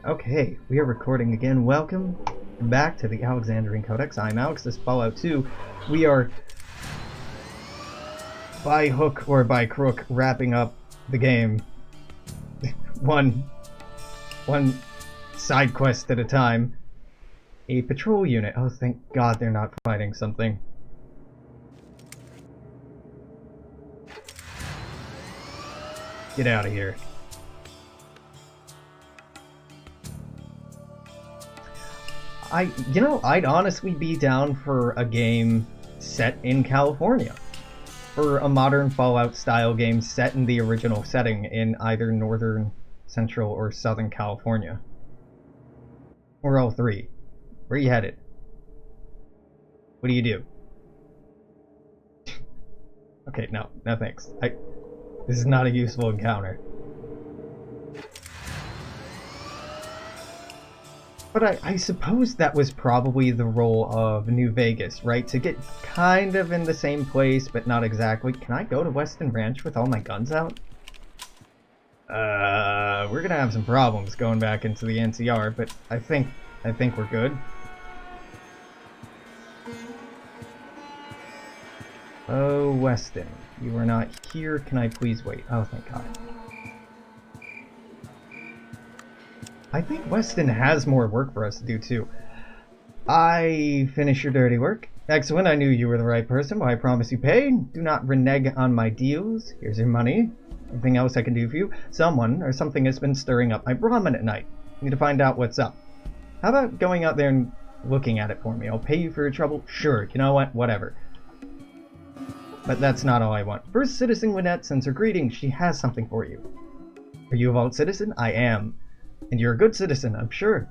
Okay, we are recording again. Welcome back to the Alexandrian Codex. I'm Alex. This is Fallout 2. We are, by hook or by crook, wrapping up the game. one side quest at a time. A patrol unit. Oh, thank God they're not fighting something. Get out of here. I'd honestly be down for a game set in California. For a modern Fallout style game set in the original setting in either northern, central, or southern California. Or all three. Where are you headed? What do you do? Okay, no thanks. This is not a useful encounter. But I suppose that was probably the role of New Vegas, right? To get kind of in the same place, but not exactly. Can I go to Weston Ranch with all my guns out? We're gonna have some problems going back into the NCR, but I think we're good. Oh, Weston, you are not here. Can I please wait? Oh, thank God. I think Weston has more work for us to do, too. I finish your dirty work. Excellent, I knew you were the right person. Well, I promise you pay. Do not renege on my deals. Here's your money. Anything else I can do for you? Someone or something has been stirring up my Brahmin at night. Need to find out what's up. How about going out there and looking at it for me? I'll pay you for your trouble. Sure, you know what? Whatever. But that's not all I want. First, Citizen Lynette sends her greetings. She has something for you. Are you a Vault citizen? I am. And you're a good citizen, I'm sure.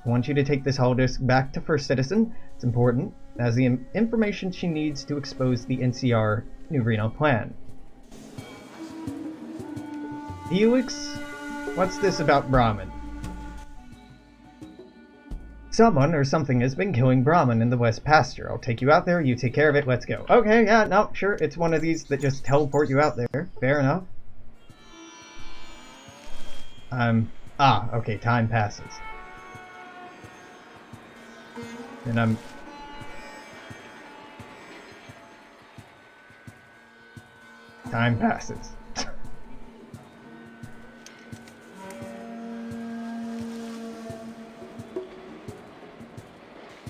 I want you to take this holodisk back to First Citizen. It's important. It has the information she needs to expose the NCR New Reno plan. Felix? What's this about Brahmin? Someone or something has been killing Brahmin in the West Pasture. I'll take you out there, you take care of it, let's go. Okay, yeah, no, sure, it's one of these that just teleport you out there. Fair enough. Okay, time passes. And time passes.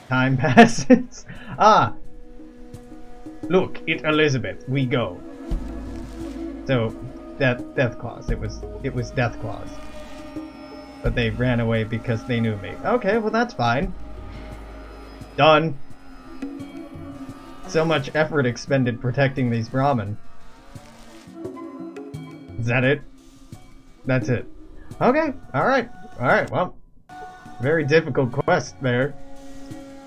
Time passes. Look, it's Elizabeth. We go. So, death clause. It was death clause. But they ran away because they knew me. Okay, well that's fine. Done. So much effort expended protecting these Brahmin. Is that it? That's it. Okay, alright. Alright, well. Very difficult quest there.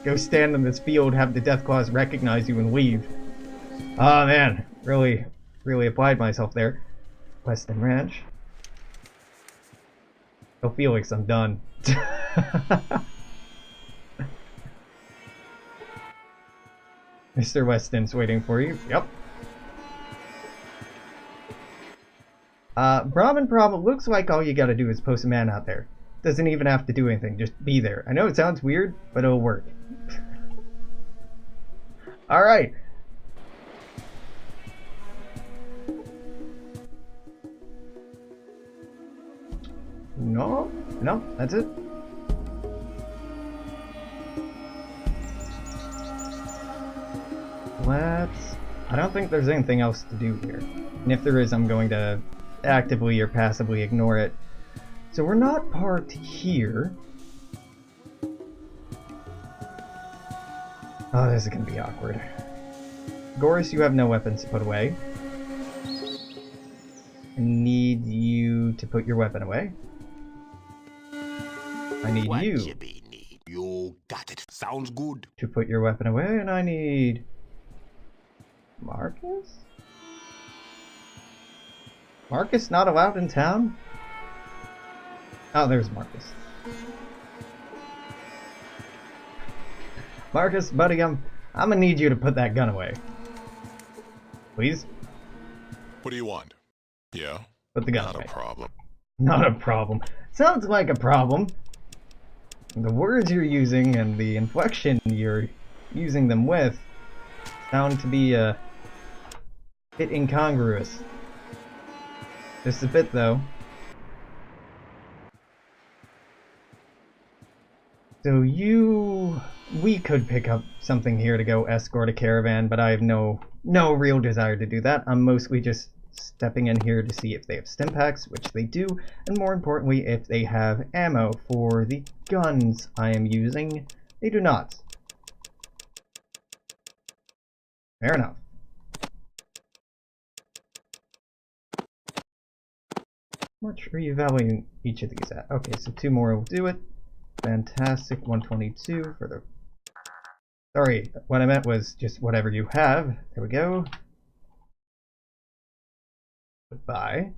Go stand in this field, have the death clause recognize you and leave. Oh man, really applied myself there. Weston Ranch. Oh, Felix, I'm done. Mr. Weston's waiting for you. Yep. Brahmin problem. Looks like all you gotta do is post a man out there. Doesn't even have to do anything, just be there. I know it sounds weird, but it'll work. Alright. No, that's it. I don't think there's anything else to do here. And if there is, I'm going to actively or passively ignore it. So we're not parked here. Oh, this is gonna be awkward. Goris, you have no weapons to put away. I need you to put your weapon away. I need you. You got it. Sounds good. To put your weapon away, and I need Marcus? Marcus not allowed in town? Oh, there's Marcus. Marcus, buddy, I'm gonna need you to put that gun away. Please? What do you want? Yeah? Put the gun Not away. a problem. Not a problem. Sounds like a problem. The words you're using and the inflection you're using them with sound to be a bit incongruous. Just a bit, though. So we could pick up something here to go escort a caravan, but I have no real desire to do that. I'm mostly just stepping in here to see if they have stim packs, which they do, and more importantly, if they have ammo for the guns I am using. They do not. Fair enough. How much are you valuing each of these at? Okay, so 2 more will do it. Fantastic. 122 for the... Sorry, what I meant was just whatever you have. There we go. Goodbye.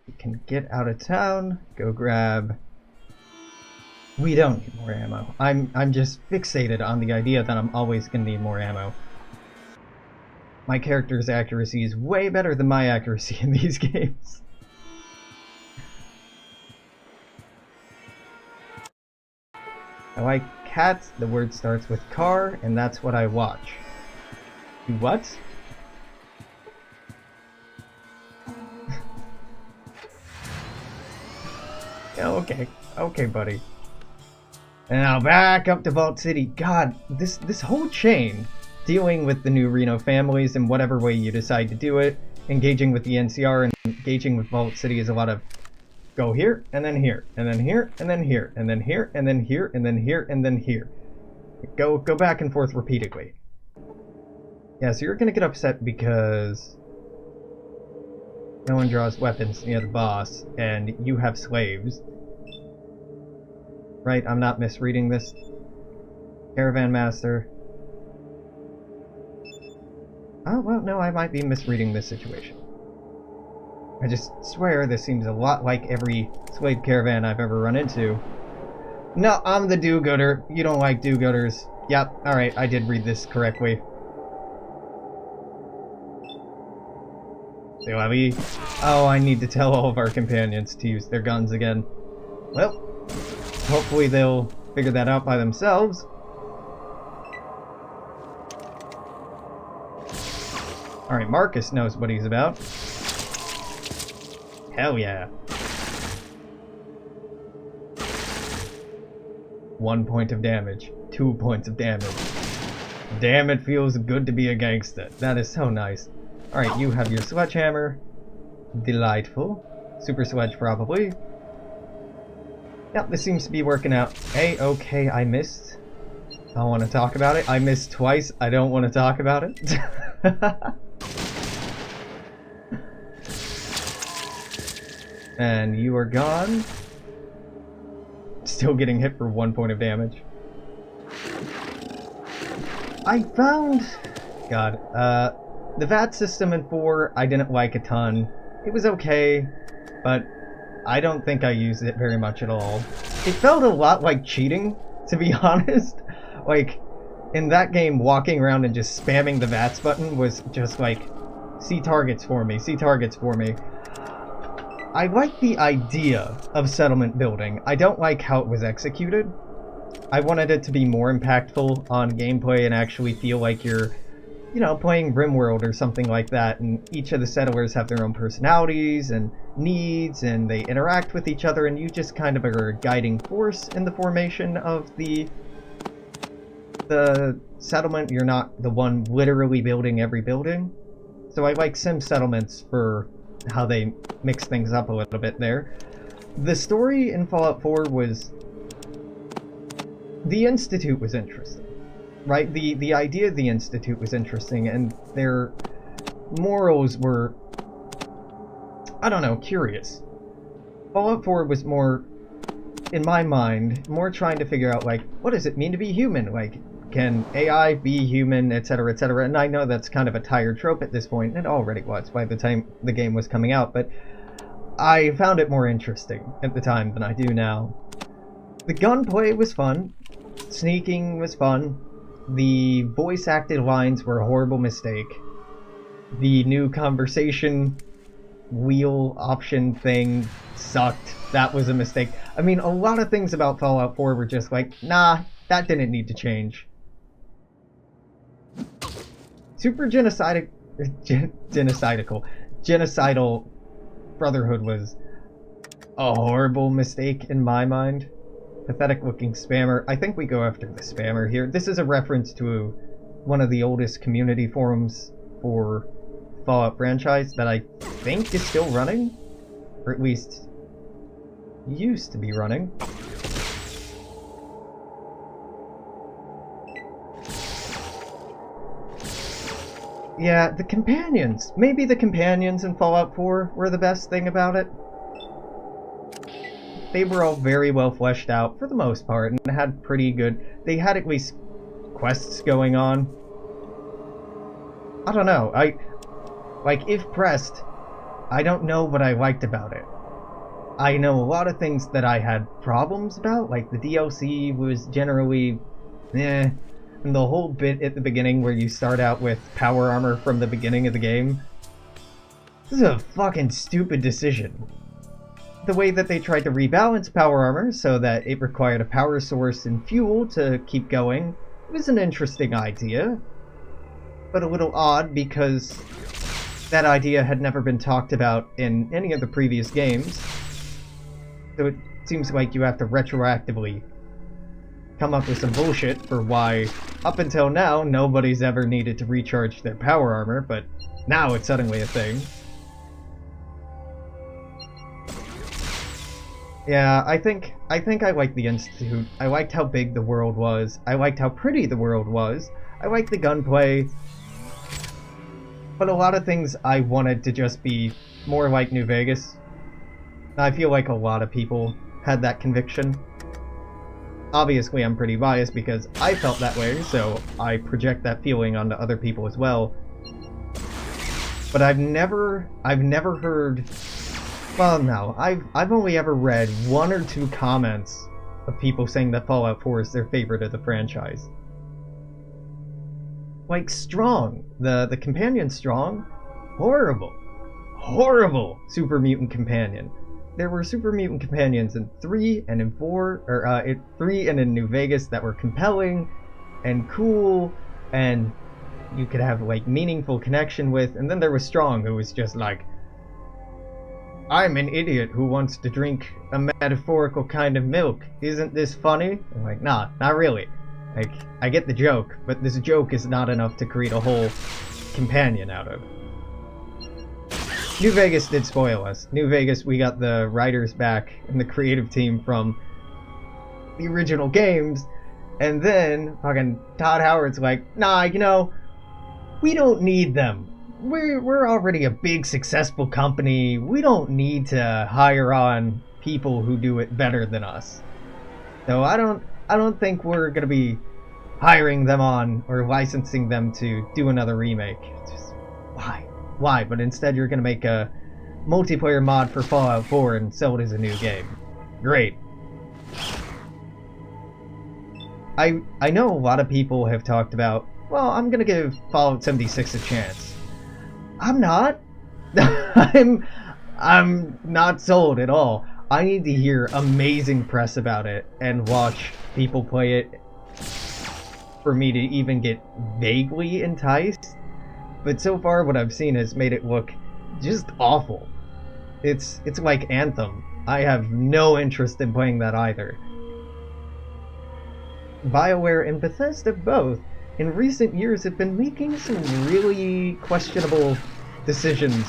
We can get out of town. Go grab... We don't need more ammo. I'm just fixated on the idea that I'm always going to need more ammo. My character's accuracy is way better than my accuracy in these games. I like cats, the word starts with car, and that's what I watch. Do what? Yeah, okay, buddy. And now back up to Vault City. God, this whole chain, dealing with the new Reno families in whatever way you decide to do it, engaging with the NCR and engaging with Vault City is a lot of go here, and then here, and then here, and then here, and then here, and then here, and then here, and then here. Go back and forth repeatedly. Yeah, so you're gonna get upset because no one draws weapons near the boss, and you have slaves. Right, I'm not misreading this. Caravan Master. Oh, well, no, I might be misreading this situation. I just swear this seems a lot like every slave caravan I've ever run into. No, I'm the do-gooder. You don't like do-gooders. Yep, alright, I did read this correctly. Oh, I need to tell all of our companions to use their guns again. Well, hopefully they'll figure that out by themselves. Alright, Marcus knows what he's about. Hell yeah. 1 point of damage. 2 points of damage. Damn, it feels good to be a gangster. That is so nice. Alright, you have your sledgehammer. Delightful. Super sledge, probably. Yep, this seems to be working out. Hey, okay, I missed. I don't want to talk about it. I missed twice. I don't want to talk about it. And you are gone. Still getting hit for 1 point of damage. I found... God, the VAT system in 4, I didn't like a ton. It was okay, but I don't think I used it very much at all. It felt a lot like cheating, to be honest. Like, in that game, walking around and just spamming the VATS button was just like, see targets for me, see targets for me. I like the idea of settlement building. I don't like how it was executed. I wanted it to be more impactful on gameplay and actually feel like you're, you know, playing RimWorld or something like that, and each of the settlers have their own personalities and needs, and they interact with each other, and you just kind of are a guiding force in the formation of the settlement. You're not the one literally building every building. So I like sim settlements for how they mix things up a little bit there. The story in Fallout 4 was... The Institute was interesting, right? The idea of the Institute was interesting, and their morals were, I don't know, curious. Fallout 4 was more, in my mind, more trying to figure out, like, what does it mean to be human? Like, can AI be human, etc., etc.? And I know that's kind of a tired trope at this point, and it already was by the time the game was coming out, but I found it more interesting at the time than I do now. The gunplay was fun. Sneaking was fun. The voice-acted lines were a horrible mistake. The new conversation wheel option thing sucked. That was a mistake. I mean, a lot of things about Fallout 4 were just like, nah, that didn't need to change. Super genocidal Brotherhood was a horrible mistake in my mind. Pathetic looking spammer. I think we go after the spammer here. This is a reference to one of the oldest community forums for Fallout franchise that I think is still running, or at least used to be running. Yeah, the companions. Maybe the companions in Fallout 4 were the best thing about it. They were all very well fleshed out for the most part and had pretty good... They had at least quests going on. I don't know. Like, if pressed, I don't know what I liked about it. I know a lot of things that I had problems about, like the DLC was generally eh, and the whole bit at the beginning where you start out with power armor from the beginning of the game. This is a fucking stupid decision. The way that they tried to rebalance power armor so that it required a power source and fuel to keep going was an interesting idea, but a little odd because that idea had never been talked about in any of the previous games. So it seems like you have to retroactively come up with some bullshit for why, up until now, nobody's ever needed to recharge their power armor, but now it's suddenly a thing. Yeah, I think I liked the Institute. I liked how big the world was. I liked how pretty the world was. I liked the gunplay. But a lot of things I wanted to just be more like New Vegas. I feel like a lot of people had that conviction. Obviously, I'm pretty biased because I felt that way, so I project that feeling onto other people as well. But I've never heard... Well, no, I've only ever read 1 or 2 comments of people saying that Fallout 4 is their favorite of the franchise. Like, Strong. The companion Strong? Horrible. Horrible Super Mutant Companion. There were Super Mutant Companions in 3 and in 4, or in 3 and in New Vegas that were compelling and cool, and you could have, like, meaningful connection with, and then there was Strong, who was just like, I'm an idiot who wants to drink a metaphorical kind of milk. Isn't this funny? I'm like, nah, not really. Like, I get the joke, but this joke is not enough to create a whole companion out of. New Vegas did spoil us. New Vegas, we got the writers back and the creative team from the original games, and then fucking Todd Howard's like, nah, you know, we don't need them. We're already a big successful company. We don't need to hire on people who do it better than us. So I don't think we're gonna be hiring them on or licensing them to do another remake. Just, why? But instead you're gonna make a multiplayer mod for Fallout 4 and sell it as a new game. Great. I know a lot of people have talked about, well, I'm gonna give Fallout 76 a chance. I'm not. I'm not sold at all. I need to hear amazing press about it and watch people play it for me to even get vaguely enticed. But so far what I've seen has made it look just awful. It's like Anthem. I have no interest in playing that either. BioWare and Bethesda both, in recent years, have been making some really questionable decisions.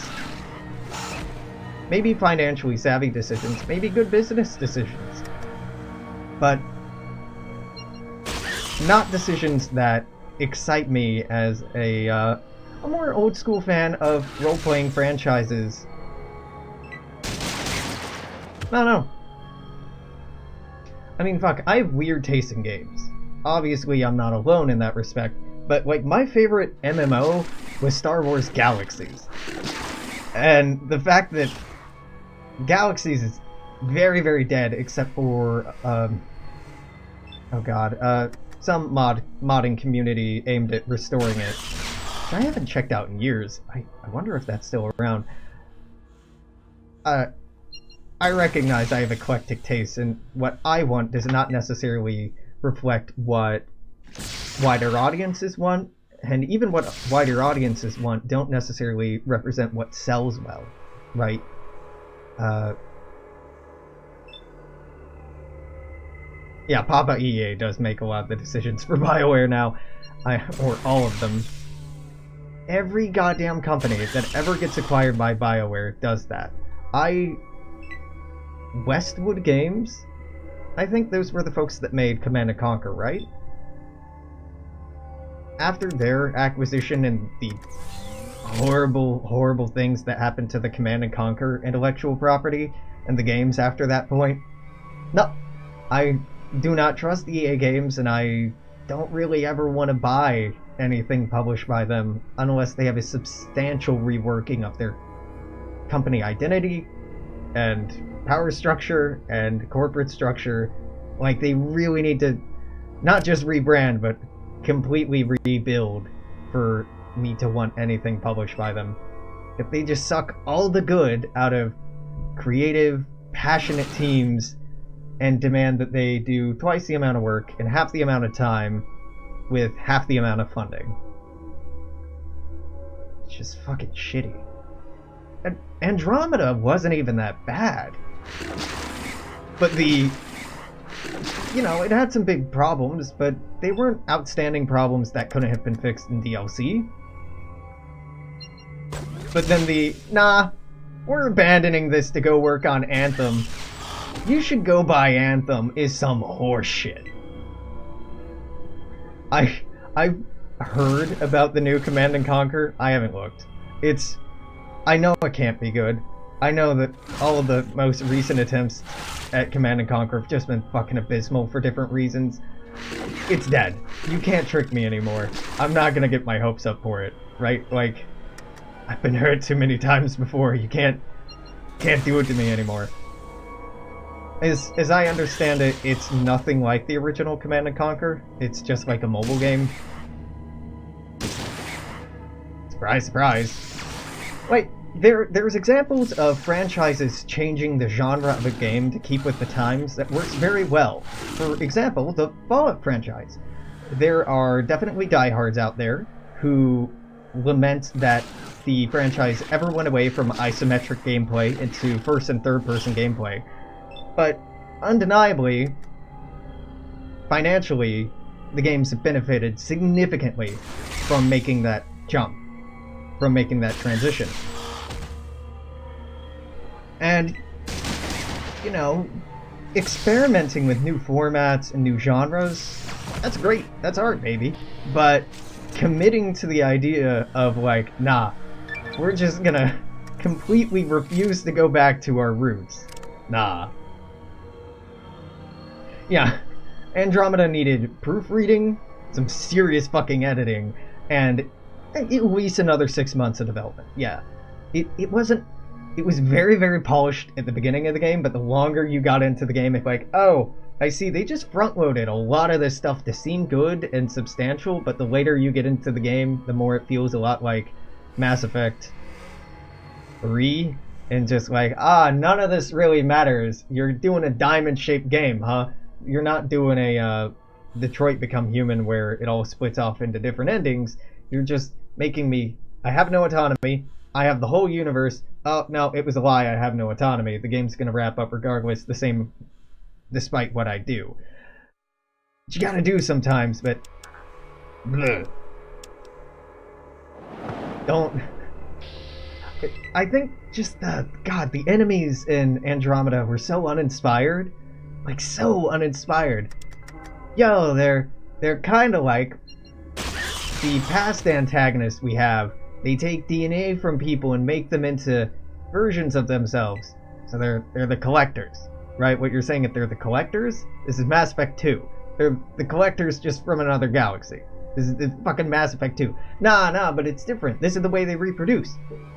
Maybe financially savvy decisions, maybe good business decisions. But not decisions that excite me as a more old school fan of role-playing franchises. I don't know. I mean, fuck, I have weird taste in games. Obviously, I'm not alone in that respect, but, like, my favorite MMO was Star Wars Galaxies. And the fact that Galaxies is very, very dead, except for, oh god, some modding community aimed at restoring it. I haven't checked out in years. I wonder if that's still around. I recognize I have eclectic tastes, and what I want does not necessarily reflect what wider audiences want, and even what wider audiences want don't necessarily represent what sells well, right? Yeah, Papa EA does make a lot of the decisions for BioWare now, or all of them. Every goddamn company that ever gets acquired by BioWare does that. Westwood Games? I think those were the folks that made Command & Conquer, right? After their acquisition and the horrible, horrible things that happened to the Command & Conquer intellectual property and the games after that point, no, I do not trust EA Games, and I don't really ever want to buy anything published by them unless they have a substantial reworking of their company identity and power structure and corporate structure. Like, they really need to not just rebrand, but completely rebuild for me to want anything published by them. If they just suck all the good out of creative, passionate teams and demand that they do twice the amount of work in half the amount of time with half the amount of funding. It's just fucking shitty. And Andromeda wasn't even that bad. But it had some big problems, but they weren't outstanding problems that couldn't have been fixed in DLC. But then we're abandoning this to go work on Anthem. You should go buy Anthem is some horseshit. I've heard about the new Command & Conquer. I haven't looked. I know it can't be good. I know that all of the most recent attempts at Command & Conquer have just been fucking abysmal for different reasons. It's dead. You can't trick me anymore. I'm not gonna get my hopes up for it, right? Like, I've been hurt too many times before. You can't do it to me anymore. As I understand it, it's nothing like the original Command & Conquer. It's just like a mobile game. Surprise, surprise. Wait, there's examples of franchises changing the genre of a game to keep with the times that works very well. For example, the Fallout franchise. There are definitely diehards out there who lament that the franchise ever went away from isometric gameplay into first and third person gameplay. But undeniably, financially, the games have benefited significantly from making that jump, from making that transition. And, experimenting with new formats and new genres, that's great. That's art, baby. But committing to the idea of, like, nah, we're just gonna completely refuse to go back to our roots. Nah. Yeah, Andromeda needed proofreading, some serious fucking editing, and at least another 6 months of development. Yeah, it was very, very polished at the beginning of the game, but the longer you got into the game, it's like, oh, I see, they just front-loaded a lot of this stuff to seem good and substantial, but the later you get into the game, the more it feels a lot like Mass Effect 3, and just like, none of this really matters. You're doing a diamond-shaped game, huh? You're not doing a Detroit Become Human where it all splits off into different endings. You're just making me, I have no autonomy, I have the whole universe. Oh, no, it was a lie, I have no autonomy. The game's gonna wrap up regardless, despite what I do. Which you gotta do sometimes, but bleh. Don't. I think just the enemies in Andromeda were so uninspired. Like, so uninspired. Yo, they're kind of like the past antagonists we have. They take DNA from people and make them into versions of themselves. So they're the collectors, right? What you're saying, if they're the collectors, this is Mass Effect 2. They're the collectors just from another galaxy. This is the fucking Mass Effect 2. Nah, but it's different. This is the way they reproduce.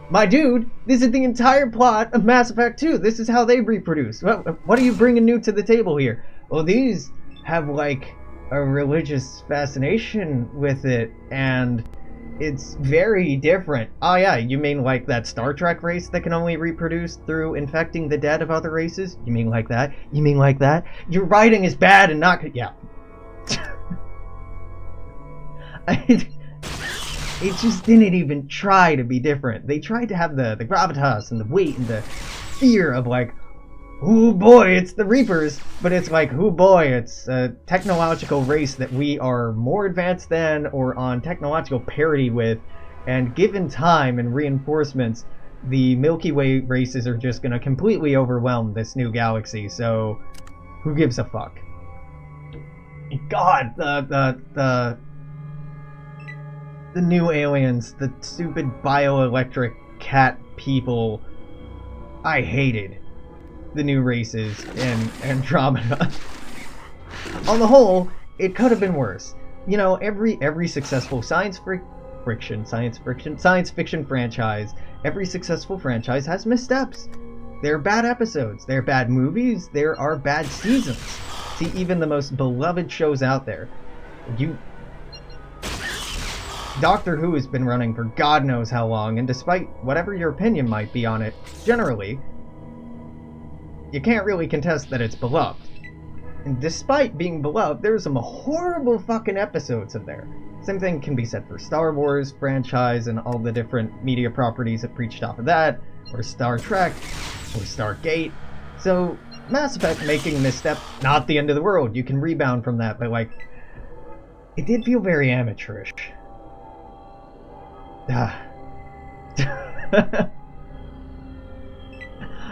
My dude, this is the entire plot of Mass Effect 2. This is how they reproduce. What are you bringing new to the table here? Well, these have, like, a religious fascination with it, and It's very different. Oh yeah, you mean like that Star Trek race that can only reproduce through infecting the dead of other races? You mean like that? You mean like that? Your writing is bad and not... Yeah. It just didn't even try to be different. They tried to have the gravitas and the weight and the fear of like, oh boy, it's the Reapers. But it's like, oh boy, it's a technological race that we are more advanced than or on technological parity with. And given time and reinforcements, the Milky Way races are just going to completely overwhelm this new galaxy. So who gives a fuck? God, the new aliens, the stupid bioelectric cat people. I hated the new races in Andromeda. On the whole, it could have been worse. You know, every successful science fiction franchise, every successful franchise has missteps. There are bad episodes, there are bad movies, there are bad seasons. See, even the most beloved shows out there. Doctor Who has been running for God knows how long, and despite whatever your opinion might be on it, generally, you can't really contest that it's beloved. And despite being beloved, there's some horrible fucking episodes in there. Same thing can be said for Star Wars franchise and all the different media properties that preached off of that, or Star Trek, or Stargate. So, Mass Effect making a misstep, not the end of the world. You can rebound from that, but like, it did feel very amateurish.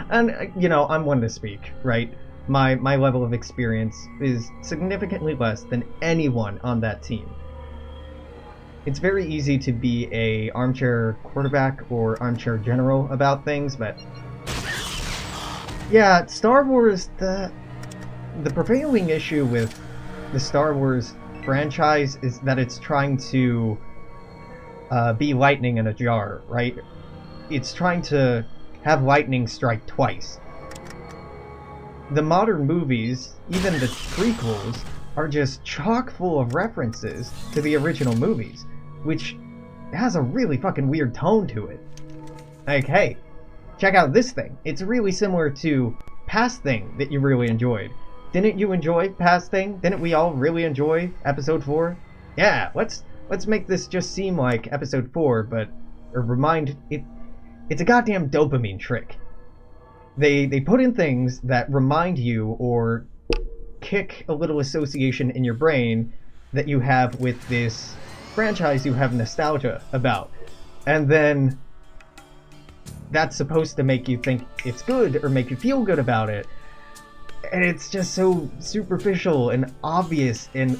And, you know, I'm one to speak, right? My level of experience is significantly less than anyone on that team. It's very easy to be a armchair quarterback or armchair general about things, but yeah, Star Wars, the prevailing issue with the Star Wars franchise is that it's trying to be lightning in a jar, right? It's trying to have lightning strike twice. The modern movies, even the prequels, are just chock full of references to the original movies, which has a really fucking weird tone to it. Like, hey, check out this thing. It's really similar to Past Thing that you really enjoyed. Didn't you enjoy Past Thing? Didn't we all really enjoy Episode 4? Yeah, let's make this just seem like Episode 4, but remind it. It's a goddamn dopamine trick. They put in things that remind you or kick a little association in your brain that you have with this franchise you have nostalgia about. And then that's supposed to make you think it's good or make you feel good about it. And it's just so superficial and obvious and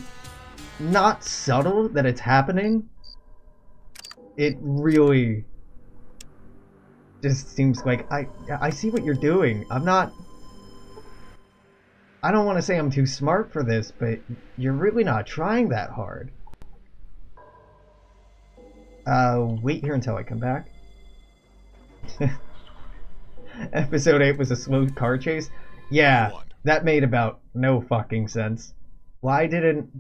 not subtle that it's happening. It really just seems like I see what you're doing. I don't want to say I'm too smart for this, but you're really not trying that hard. Wait here until I come back. Episode 8 was a slow car chase? Yeah, that made about no fucking sense. Why didn't...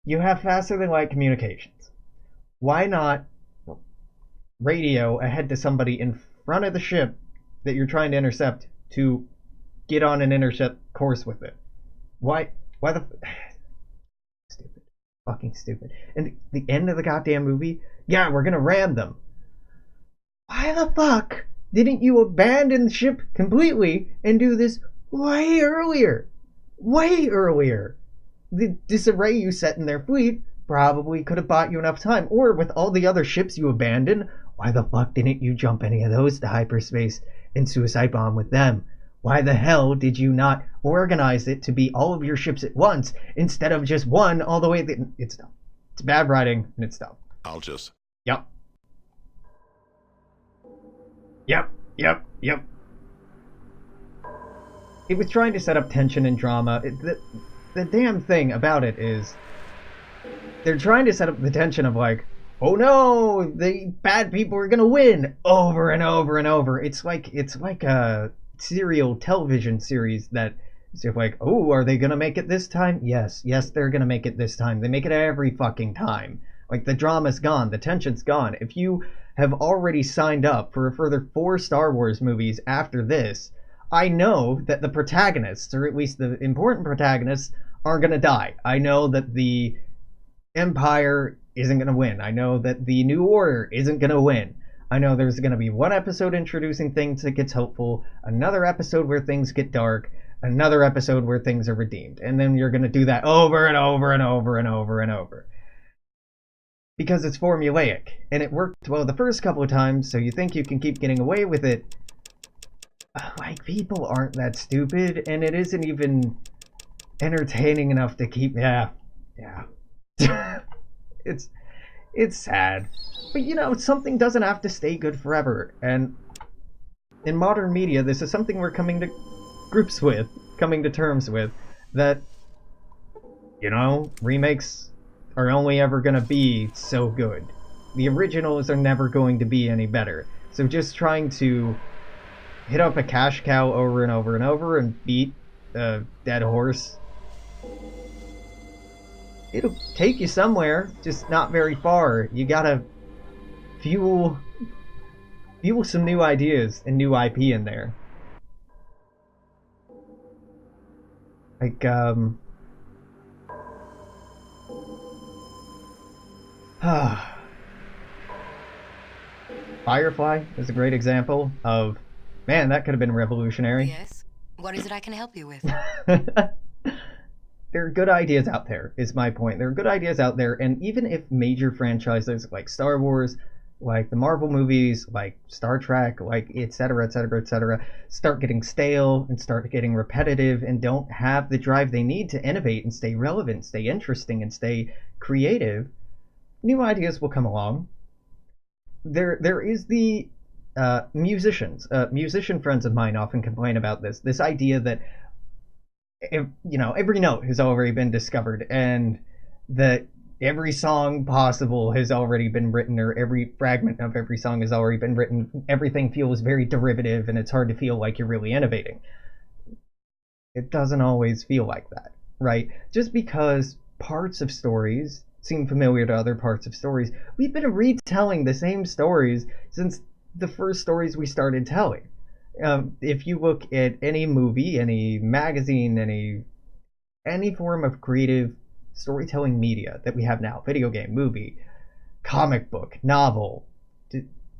You have faster than light communications. Why not radio ahead to somebody in front of the ship that you're trying to intercept to get on an intercept course with it? Why the... Stupid. Fucking stupid. And the end of the goddamn movie? Yeah, we're gonna ram them. Why the fuck didn't you abandon the ship completely and do this way earlier? Way earlier. The disarray you set in their fleet probably could have bought you enough time. Or with all the other ships you abandoned, why the fuck didn't you jump any of those to hyperspace and suicide bomb with them? Why the hell did you not organize it to be all of your ships at once instead of just one all the way? It's dumb. It's bad writing and it's dumb. I'll just... Yep. Yep. It was trying to set up tension and drama. The damn thing about it is they're trying to set up the tension of like, oh no, the bad people are gonna win over and over and over. It's like a serial television series that is like, oh, are they gonna make it this time? Yes, they're gonna make it this time. They make it every fucking time. Like, the drama's gone, the tension's gone. If you have already signed up for a further 4 Star Wars movies after this, I know that the protagonists, or at least the important protagonists, aren't going to die. I know that the Empire isn't going to win. I know that the New Order isn't going to win. I know there's going to be one episode introducing things that gets hopeful, another episode where things get dark, another episode where things are redeemed. And then you're going to do that over and over and over and over and over. Because it's formulaic. And it worked well the first couple of times, so you think you can keep getting away with it. Like, people aren't that stupid, and it isn't even entertaining enough to keep... Yeah. It's sad. But, you know, something doesn't have to stay good forever. And in modern media, this is something we're coming to terms with, that, you know, remakes are only ever going to be so good. The originals are never going to be any better. So just trying to hit up a cash cow over and over and over and beat a dead horse, it'll take you somewhere, just not very far. You gotta fuel some new ideas and new IP in there. Like, Firefly is a great example of, man, that could have been revolutionary. Yes? What is it I can help you with? There are good ideas out there, is my point. There are good ideas out there, and even if major franchises like Star Wars, like the Marvel movies, like Star Trek, like etc., start getting stale and start getting repetitive and don't have the drive they need to innovate and stay relevant, stay interesting, and stay creative, new ideas will come along. There is the musicians. Musician friends of mine often complain about this idea that, you know, every note has already been discovered, and that every song possible has already been written, or every fragment of every song has already been written. Everything feels very derivative, and it's hard to feel like you're really innovating. It doesn't always feel like that, right? Just because parts of stories seem familiar to other parts of stories, we've been retelling the same stories since the first stories we started telling. If you look at any movie, any magazine, any form of creative storytelling media that we have now, video game, movie, comic book, novel,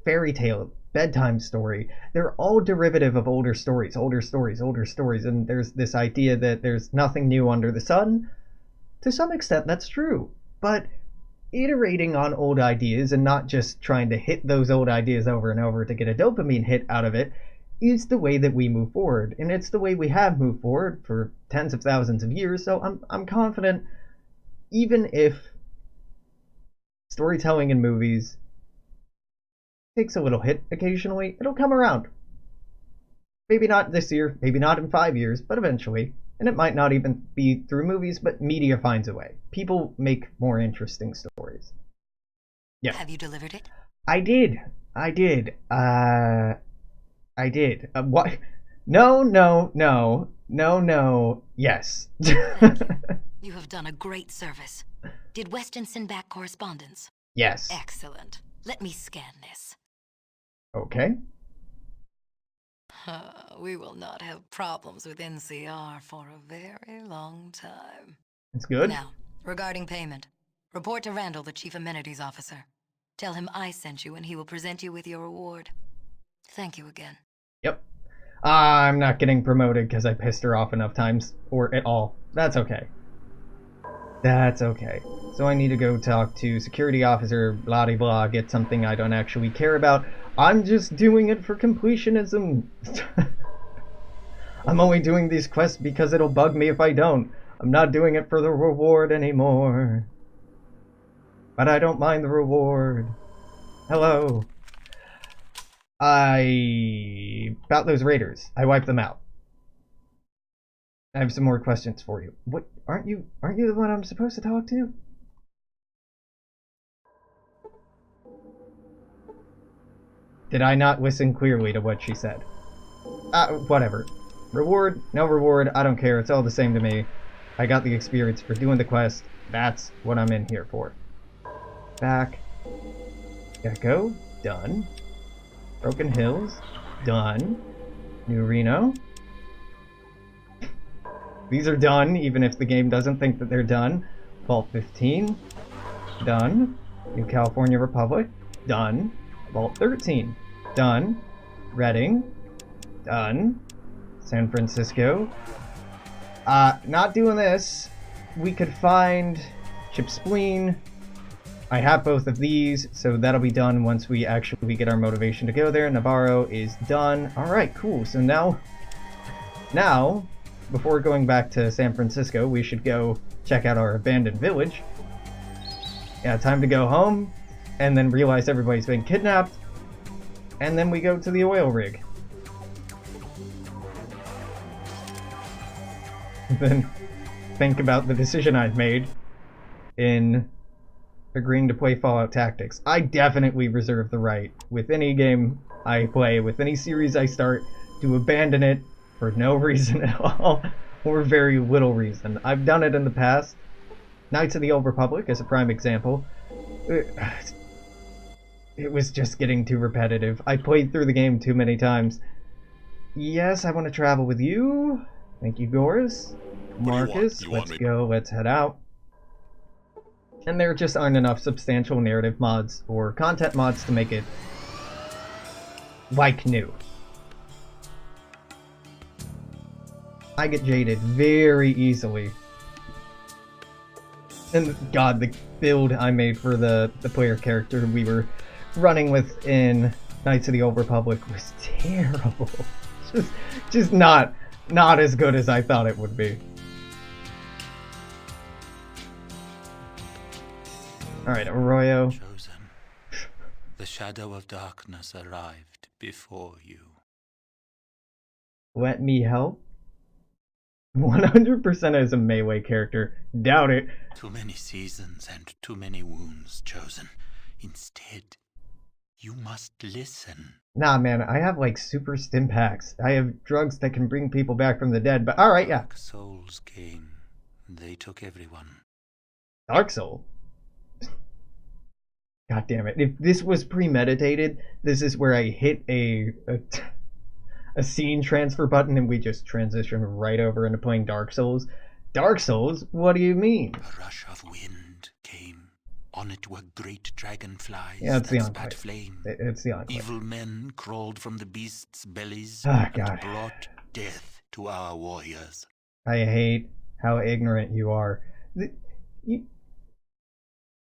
fairy tale, bedtime story, they're all derivative of older stories, and there's this idea that there's nothing new under the sun. To some extent, that's true, but iterating on old ideas and not just trying to hit those old ideas over and over to get a dopamine hit out of it is the way that we move forward, and it's the way we have moved forward for tens of thousands of years. So I'm confident, even if storytelling in movies takes a little hit occasionally, it'll come around. Maybe not this year, maybe not in 5 years, but eventually. And it might not even be through movies, but media finds a way. People make more interesting stories. Yeah. Have you delivered it? I did. What? No. Yes. You have done a great service. Did Weston send back correspondence? Yes. Excellent. Let me scan this. Okay. We will not have problems with NCR for a very long time. It's good. Now, regarding payment, report to Randall, the Chief Amenities Officer. Tell him I sent you and he will present you with your reward. Thank you again. Yep. I'm not getting promoted because I pissed her off enough times, or at all. That's okay. So I need to go talk to security officer, blah de blah, get something I don't actually care about. I'm just doing it for completionism. I'm only doing these quests because it'll bug me if I don't. I'm not doing it for the reward anymore. But I don't mind the reward. Hello. About those raiders. I wiped them out. I have some more questions for you. What? Aren't you the one I'm supposed to talk to? Did I not listen clearly to what she said? Whatever. Reward, no reward, I don't care. It's all the same to me. I got the experience for doing the quest. That's what I'm in here for. Back. Gecko. Done. Broken Hills. Done. New Reno. These are done, even if the game doesn't think that they're done. Vault 15. Done. New California Republic. Done. Vault 13. Done. Reading. Done. San Francisco. Not doing this. We could find Chip Spleen. I have both of these, so that'll be done once we actually get our motivation to go there. Navarro is done. Alright, cool. So now, before going back to San Francisco, we should go check out our abandoned village. Yeah, time to go home, and then realize everybody's been kidnapped, and then we go to the oil rig. Then think about the decision I've made in agreeing to play Fallout Tactics. I definitely reserve the right, with any game I play, with any series I start, to abandon it for no reason at all, or very little reason. I've done it in the past. Knights of the Old Republic is a prime example. It was just getting too repetitive. I played through the game too many times. Yes, I want to travel with you. Thank you, Goris. Marcus, let's go, let's head out. And there just aren't enough substantial narrative mods or content mods to make it like new. I get jaded very easily. And god, the build I made for the player character we were running with in Knights of the Old Republic was terrible. just not as good as I thought it would be. Alright, Arroyo. Chosen. The shadow of darkness arrived before you. Let me help? 100% as a melee character. Doubt it. Too many seasons and too many wounds, Chosen. Instead, you must listen. Nah, man, I have like super stim packs. I have drugs that can bring people back from the dead, but alright, yeah. Dark souls came. They took everyone. Dark Soul? God damn it. If this was premeditated, this is where I hit a scene transfer button and we just transition right over into playing Dark Souls. Dark Souls? What do you mean? A rush of wind came. On it were great dragonflies Yeah, it's the that Enclave. spat flame. It's the Enclave. Evil men crawled from the beasts' bellies God. and brought death to our warriors. I hate how ignorant you are.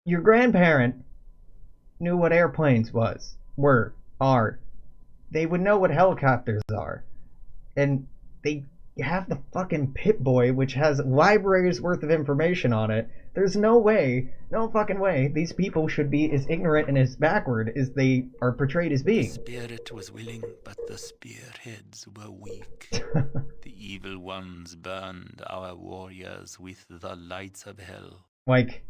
Your grandparent knew what airplanes are. They would know what helicopters are. And they have the fucking Pip-Boy, which has libraries worth of information on it. There's no fucking way, these people should be as ignorant and as backward as they are portrayed as being. The spirit was willing, but the spearheads were weak. The evil ones burned our warriors with the lights of hell. Like,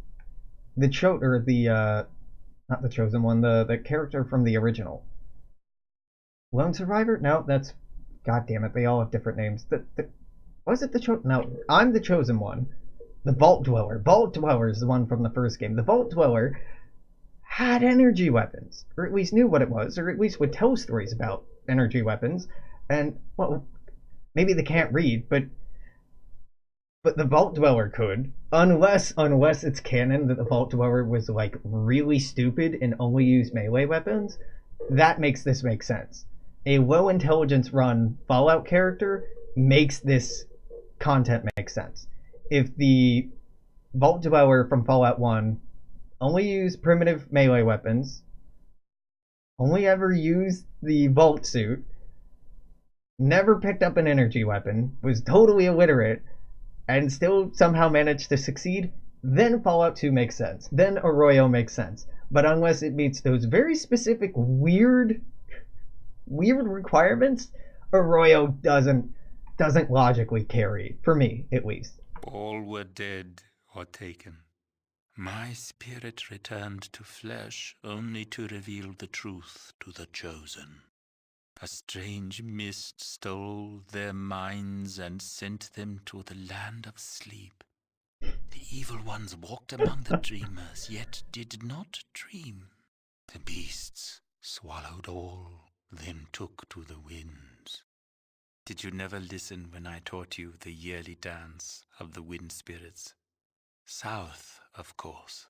not the chosen one, the character from the original. Lone Survivor? No, that's... God damn it, they all have different names. Was it the chosen? No, I'm the chosen one. The Vault Dweller. Vault Dweller is the one from the first game. The Vault Dweller had energy weapons, or at least knew what it was, or at least would tell stories about energy weapons. And, well, maybe they can't read, but the Vault Dweller could, unless it's canon that the Vault Dweller was like really stupid and only used melee weapons. That makes this make sense. A low intelligence run Fallout character makes this content make sense. If the Vault Dweller from Fallout 1 only used primitive melee weapons, only ever used the Vault suit, never picked up an energy weapon, was totally illiterate, and still somehow managed to succeed, then Fallout 2 makes sense. Then Arroyo makes sense. But unless it meets those very specific weird requirements, Arroyo doesn't logically carry, for me at least. All were dead or taken. My spirit returned to flesh only to reveal the truth to the chosen. A strange mist stole their minds and sent them to the land of sleep. The evil ones walked among the dreamers, yet did not dream. The beasts swallowed all, then took to the winds. Did you never listen when I taught you the yearly dance of the wind spirits? South, of course.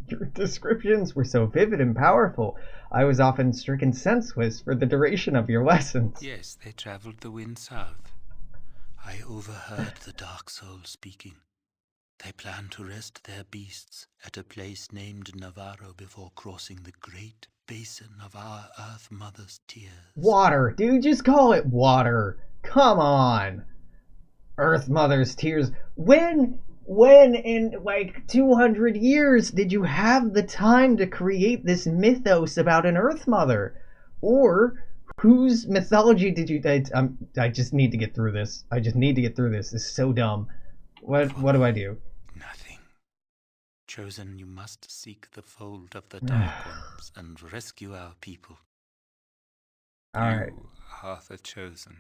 Your descriptions were so vivid and powerful. I was often stricken senseless for the duration of your lessons. Yes, they traveled the wind south. I overheard the Dark Soul speaking. They plan to rest their beasts at a place named Navarro before crossing the great basin of our Earth Mother's tears. Water, dude, just call it water. Come on. Earth Mother's tears. When in like 200 years did you have the time to create this mythos about an Earth Mother? Or whose mythology did you... I just need to get through this. I just need to get through this. This is so dumb. What do I do? Nothing. Chosen, you must seek the fold of the Dark Ones and rescue our people. Alright. You are the Chosen.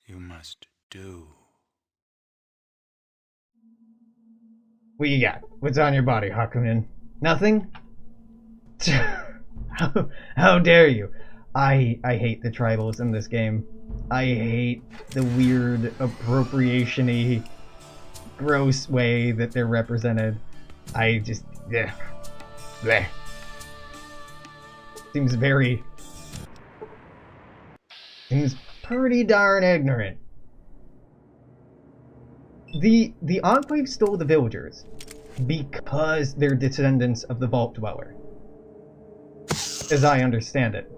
You must do. What you got? What's on your body, Hakunin? Nothing? How dare you? I hate the tribals in this game. I hate the weird appropriation-y, gross way that they're represented. I just... bleh. Bleh. Seems pretty darn ignorant. The Enclave stole the villagers because they're descendants of the Vault Dweller. As I understand it.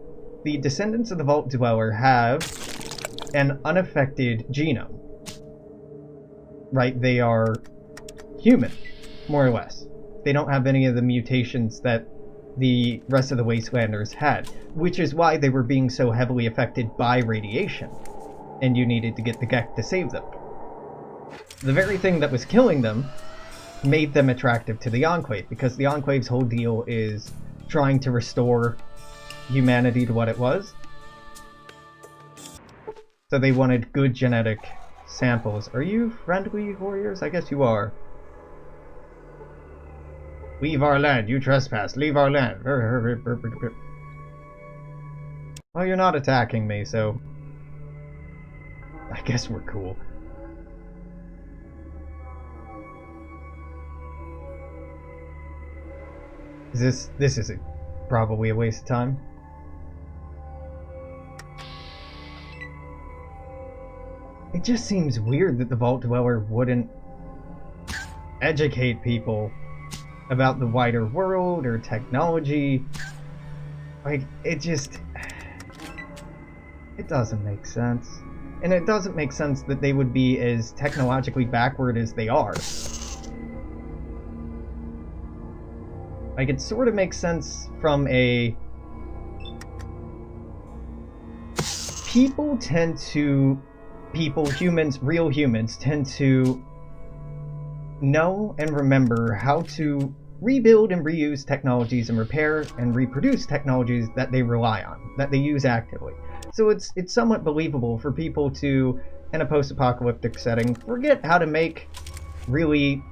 The descendants of the Vault Dweller have an unaffected genome. Right? They are human, more or less. They don't have any of the mutations that the rest of the Wastelanders had, which is why they were being so heavily affected by radiation, and you needed to get the Gek to save them. The very thing that was killing them made them attractive to the Enclave, because the Enclave's whole deal is trying to restore humanity to what it was. So they wanted good genetic samples. Are you friendly warriors? I guess you are. Leave our land, you trespass. Leave our land. Well, you're not attacking me, so I guess we're cool. This is probably a waste of time. It just seems weird that the Vault Dweller wouldn't educate people about the wider world or technology. Like, it doesn't make sense. And it doesn't make sense that they would be as technologically backward as they are. Like, it sort of makes sense from a... real humans tend to know and remember how to rebuild and reuse technologies and repair and reproduce technologies that they rely on, that they use actively. So it's somewhat believable for people to, in a post-apocalyptic setting, forget how to make really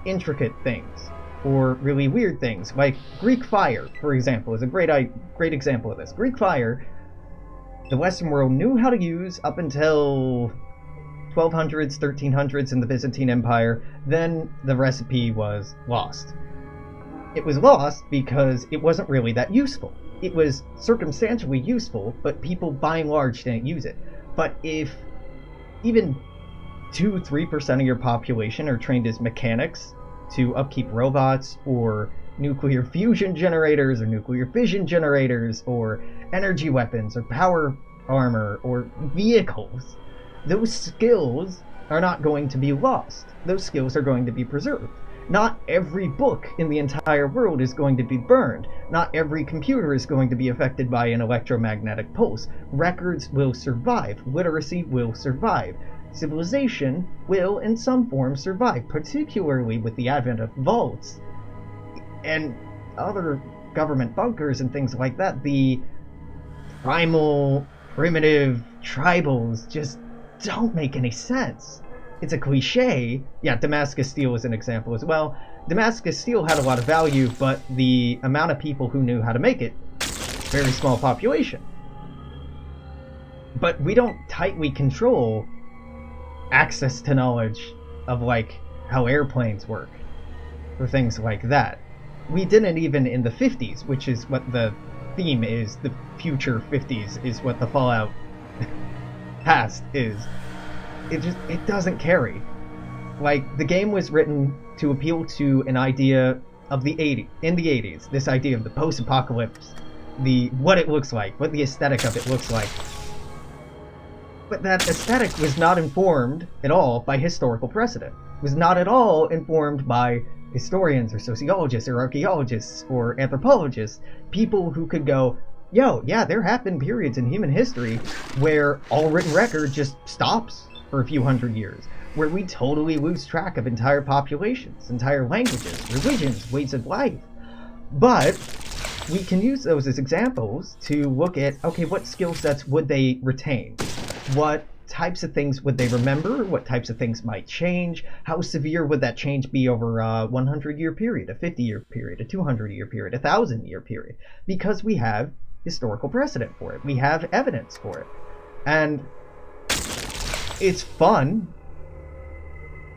intricate things or really weird things. Like Greek fire, for example, is a great example of this. Greek fire, the Western world knew how to use up until 1200s, 1300s in the Byzantine Empire. Then the recipe was lost. It was lost because it wasn't really that useful. It was circumstantially useful, but people by and large didn't use it. But if even 2-3% of your population are trained as mechanics to upkeep robots, or nuclear fusion generators, or nuclear fission generators, or energy weapons, or power armor, or vehicles, those skills are not going to be lost. Those skills are going to be preserved. Not every book in the entire world is going to be burned. Not every computer is going to be affected by an electromagnetic pulse. Records will survive. Literacy will survive. Civilization will, in some form, survive, particularly with the advent of vaults and other government bunkers and things like that. The primal primitive tribals just don't make any sense. It's a cliche. Yeah, Damascus steel is an example as well. Damascus steel had a lot of value, but the amount of people who knew how to make it, very small population. But we don't tightly control access to knowledge of, like, how airplanes work, or things like that. We didn't even in the 50s, which is what the theme is. The future 50s is what the Fallout past is. It doesn't carry. Like, the game was written to appeal to an idea of the 80s, this idea of the post-apocalypse, what it looks like, what the aesthetic of it looks like. But that aesthetic was not informed at all by historical precedent. It was not at all informed by historians or sociologists or archaeologists or anthropologists, people who could go, yo, yeah, there have been periods in human history where all written record just stops for a few hundred years, where we totally lose track of entire populations, entire languages, religions, ways of life. But we can use those as examples to look at, okay, what skill sets would they retain? What types of things would they remember? What types of things might change? How severe would that change be over a 100-year period, a 50-year period, a 200-year period, a 1,000-year period? Because we have historical precedent for it. We have evidence for it. And it's fun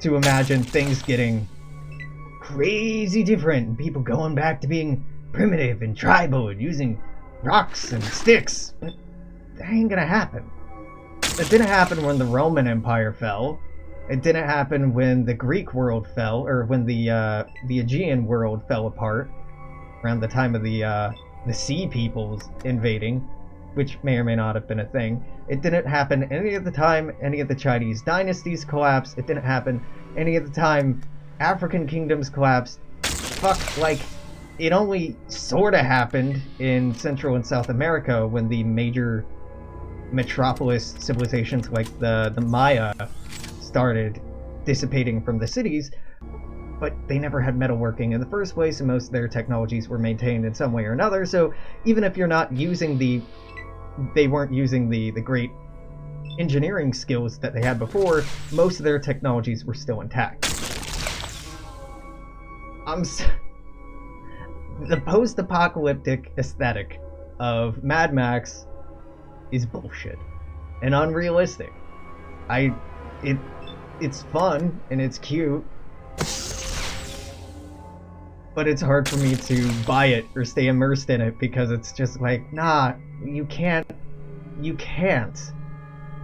to imagine things getting crazy different and people going back to being primitive and tribal and using rocks and sticks. But that ain't gonna happen. It didn't happen when the Roman Empire fell. It didn't happen when the Greek world fell, or when the Aegean world fell apart, around the time of the Sea Peoples invading, which may or may not have been a thing. It didn't happen any of the time any of the Chinese dynasties collapsed. It didn't happen any of the time African kingdoms collapsed. Fuck, like, it only sorta happened in Central and South America when the major metropolis civilizations like the Maya started dissipating from the cities, but they never had metalworking in the first place, and most of their technologies were maintained in some way or another. So even if you're not using they weren't using the great engineering skills that they had before, most of their technologies were still intact. The post-apocalyptic aesthetic of Mad Max is bullshit and unrealistic. It's fun and it's cute, but it's hard for me to buy it or stay immersed in it, because it's just like, nah, you can't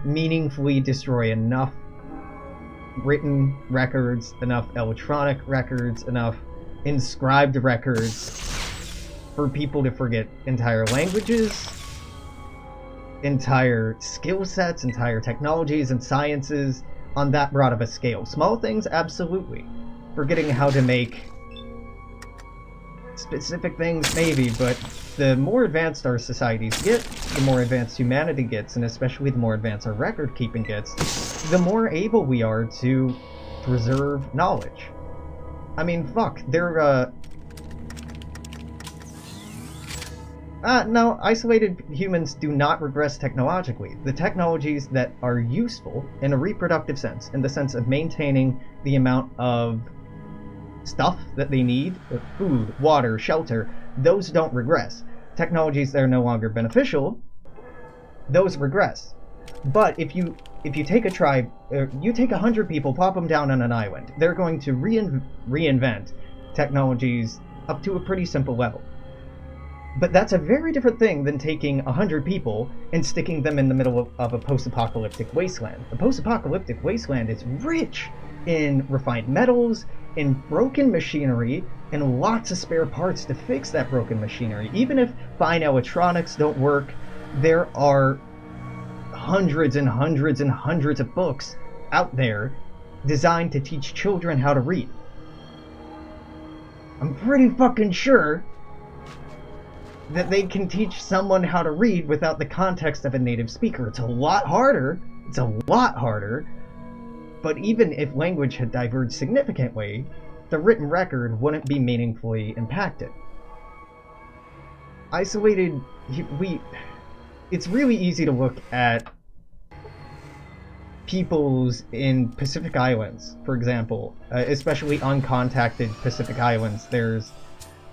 meaningfully destroy enough written records, enough electronic records, enough inscribed records for people to forget entire languages, entire skill sets, entire technologies and sciences on that broad of a scale. Small things, absolutely. Forgetting how to make specific things, maybe, but the more advanced our societies get, the more advanced humanity gets, and especially the more advanced our record keeping gets, the more able we are to preserve knowledge. I mean, fuck, no, isolated humans do not regress technologically. The technologies that are useful in a reproductive sense, in the sense of maintaining the amount of stuff that they need, food, water, shelter, those don't regress. Technologies that are no longer beneficial, those regress. But if you take a tribe, you take 100 people, plop them down on an island, they're going to reinvent technologies up to a pretty simple level. But that's a very different thing than taking 100 people and sticking them in the middle of a post-apocalyptic wasteland. A post-apocalyptic wasteland is rich in refined metals, in broken machinery, and lots of spare parts to fix that broken machinery. Even if fine electronics don't work, there are hundreds and hundreds and hundreds of books out there designed to teach children how to read. I'm pretty fucking sure that they can teach someone how to read without the context of a native speaker. It's a lot harder. But even if language had diverged significantly, the written record wouldn't be meaningfully impacted. it's really easy to look at peoples in Pacific Islands, for example, especially uncontacted Pacific Islands. There's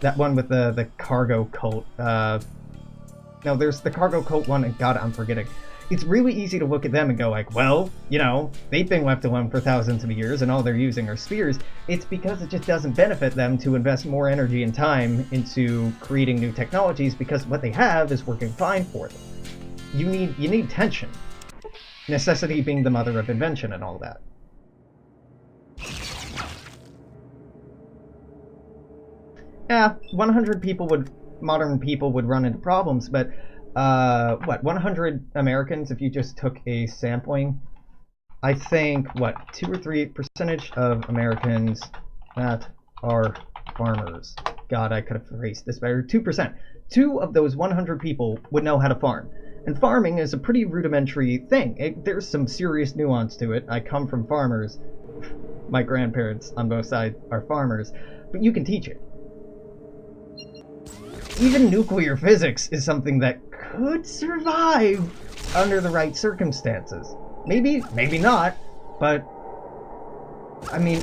that one with the cargo cult. No, there's the cargo cult one, and God, I'm forgetting. It's really easy to look at them and go like, well, you know, they've been left alone for thousands of years and all they're using are spears. It's because it just doesn't benefit them to invest more energy and time into creating new technologies, because what they have is working fine for them. You need tension. Necessity being the mother of invention and all that. Yeah, 100 modern people would run into problems, but 100 Americans, if you just took a sampling, I think, 2 or 3% of Americans that are farmers. God, I could have phrased this better. 2%. 2 of those 100 people would know how to farm. And farming is a pretty rudimentary thing. There's some serious nuance to it. I come from farmers. My grandparents on both sides are farmers. But you can teach it. Even nuclear physics is something that could survive under the right circumstances. Maybe, maybe not, but I mean,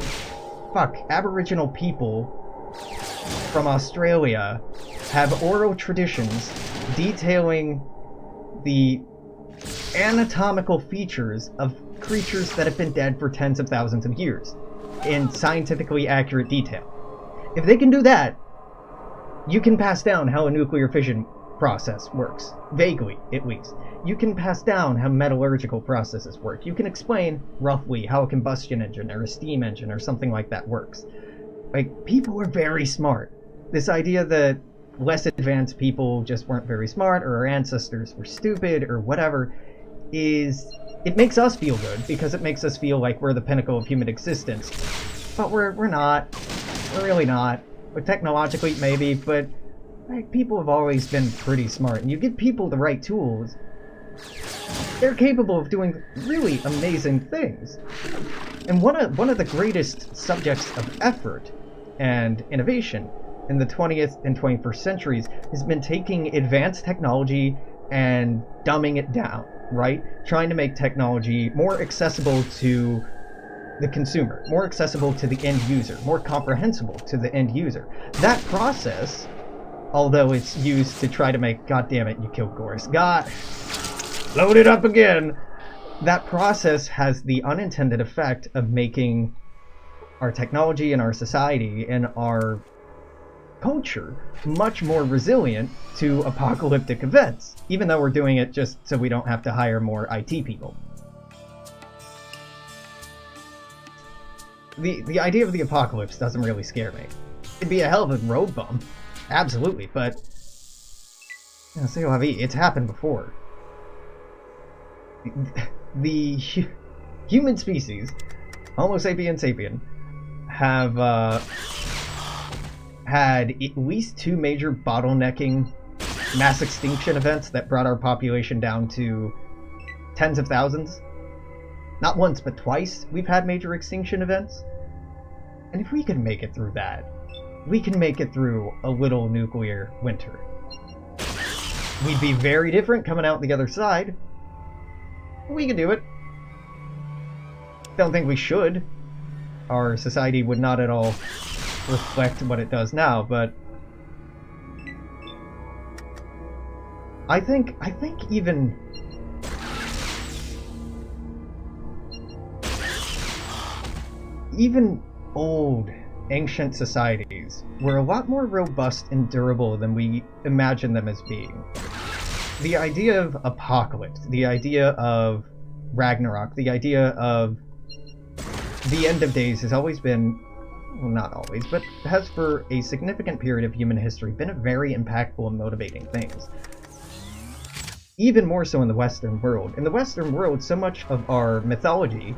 fuck, Aboriginal people from Australia have oral traditions detailing the anatomical features of creatures that have been dead for tens of thousands of years in scientifically accurate detail. If they can do that, you can pass down how a nuclear fission process works. Vaguely, at least. You can pass down how metallurgical processes work. You can explain, roughly, how a combustion engine or a steam engine or something like that works. Like, people are very smart. This idea that less advanced people just weren't very smart, or our ancestors were stupid, or whatever, it makes us feel good, because it makes us feel like we're the pinnacle of human existence. But we're not. We're really not. But technologically, maybe, but like, people have always been pretty smart, and you give people the right tools, they're capable of doing really amazing things. And one of the greatest subjects of effort and innovation in the 20th and 21st centuries has been taking advanced technology and dumbing it down, right? Trying to make technology more accessible to the consumer, more accessible to the end user, more comprehensible to the end user. That process, although it's used to try to make, God damn it, you killed Gorse. God, load it up again. That process has the unintended effect of making our technology and our society and our culture much more resilient to apocalyptic events, even though we're doing it just so we don't have to hire more IT people. The idea of the apocalypse doesn't really scare me. It'd be a hell of a road bump, absolutely, but you know, c'est la vie. It's happened before. The human species, Homo sapiens sapien, have had at least 2 major bottlenecking mass extinction events that brought our population down to tens of thousands. Not once, but twice we've had major extinction events. And if we can make it through that, we can make it through a little nuclear winter. We'd be very different coming out the other side. We can do it. Don't think we should. Our society would not at all reflect what it does now, but I think even old, ancient societies were a lot more robust and durable than we imagine them as being. The idea of apocalypse, the idea of Ragnarok, the idea of the end of days has always been, well, not always, but has for a significant period of human history been a very impactful and motivating things. Even more so in the Western world. In the Western world, so much of our mythology,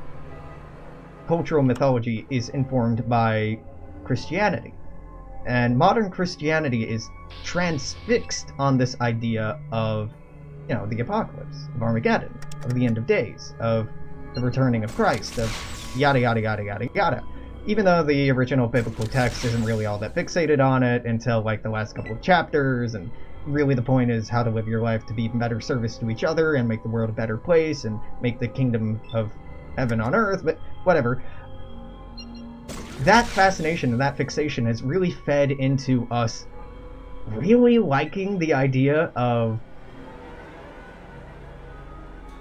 cultural mythology, is informed by Christianity. And modern Christianity is transfixed on this idea of, you know, the apocalypse, of Armageddon, of the end of days, of the returning of Christ, of yada yada yada yada yada. Even though the original biblical text isn't really all that fixated on it until like the last couple of chapters, and really the point is how to live your life to be better service to each other and make the world a better place and make the kingdom of heaven on earth, but whatever. That fascination and that fixation has really fed into us really liking the idea of